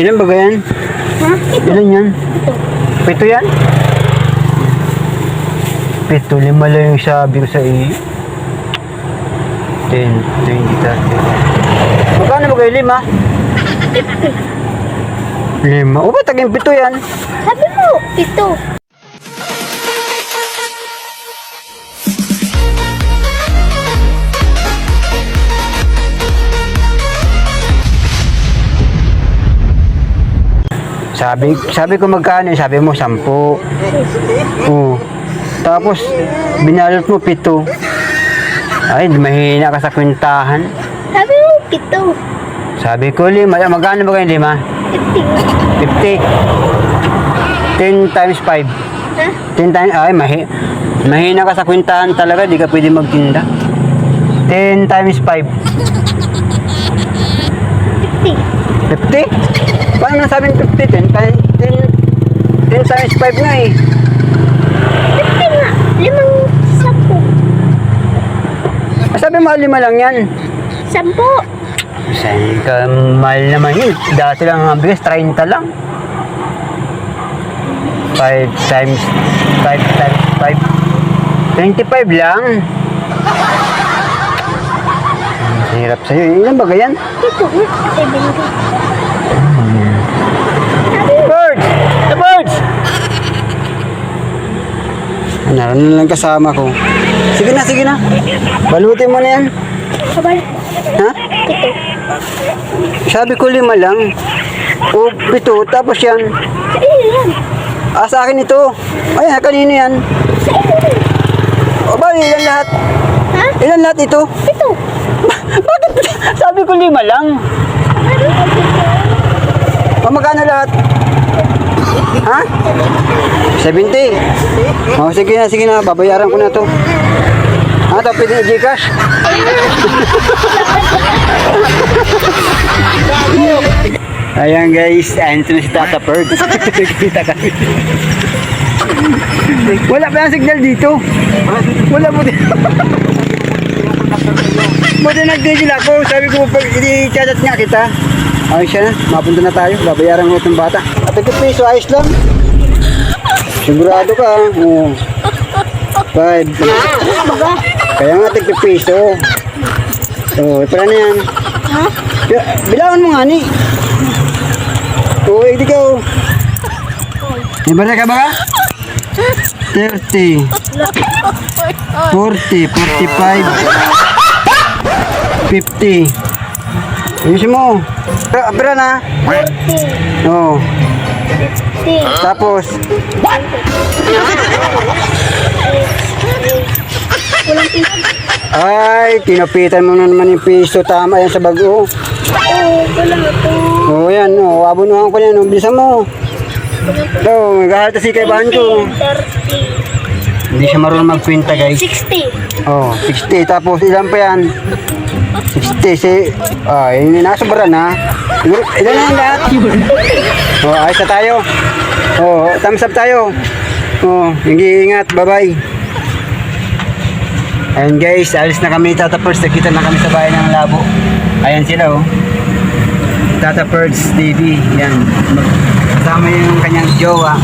Ilan ba yan? Ha? Ito. Ilan yan? Ito. Pito yan? Pito, 5 lang yung sabi ko sa iyo. 10, 20, 30. Magkano ba kayo 5? 5. O ba taging 7 yan? Sabi mo, ito. Sabi ko magkano, sabi mo 10. Oo. Tapos binalot mo 7. Ay, mahina ka sa kwentahan. Sabi mo, ito. Sabi ko 5. Magkano ba kayo 50. 50. 10 times 5. Ha? 10 times, ay, mahina ka sa kwentahan talaga, di ka pwede magtinda. 10 times 5. 50. 50? Paano nasabing 50? 10 times 5 nga eh. 50 nga. 5, 10. Sabi mo 5 lang yan. 10. Saan ka, mahal naman yun. Dati lang ang bilis, 30 lang. 5 times 5. 25 lang. Ang hirap sa'yo. Ilan ba ganyan? Ito nga. 70. Birds! The birds! Naroon na lang kasama ko. Sige na. Balutin mo na yan. Kabal. Ha? Ito. Sabi ko 5 lang. O 7, tapos yan. Sa iyo yan. Sa akin ito. Ayan, kanino yan? Sa iyo yan. O ba, ilan lahat? Ha? Ilan lahat ito? Ito. Bakit? Sabi ko 5 lang. Ano? O magkano lahat? Ha? 70. O sige na. Babayaran ko na to. Ito, pwede na Gcash. Ayan guys, ito na si Tata Bird. Kita kami. Wala pa yung signal dito. Wala mo dito. Buti nag-digil ako. Sabi ko, pag i-chat nga kita. Ayos siya na, mapunta na tayo. Babayaran ko itong bata. At ito piso, ayos lang. Sigurado ka. Oo. 5. Kaya nga tigto piso. Oo, pala na yan. Ha? Bilangan mo nga ni. Oo, hindi ka. May bala ka ba ka? 30. 40. 45. 50. Ayusin mo. Pera na. 40. Oo. 50. Tapos. Walang pinag. Ay, tinapitan mo na naman yung piso. Tama yan sa bago. Oo, wala ito. Oo, yan. Oo, abunuhan ko yan. Bilisan mo. Oo, maghahalta si kaibahan ko. 30. Hindi siya marunong magkwenta, guys. 60. Oh, 60. Tapos ilan pa yan? 60. Hindi nasobra na. Ilan na yan lahat? Oh, ayos na tayo. Oh, thumbs up tayo. Oh, ingat. Bye-bye. Ayan guys, alis na kami Tata Perds. Nakita na kami sa bahay ng Labo. Ayan sila oh. Tata Perds TV. Yan. Kasama yung kanyang jowa.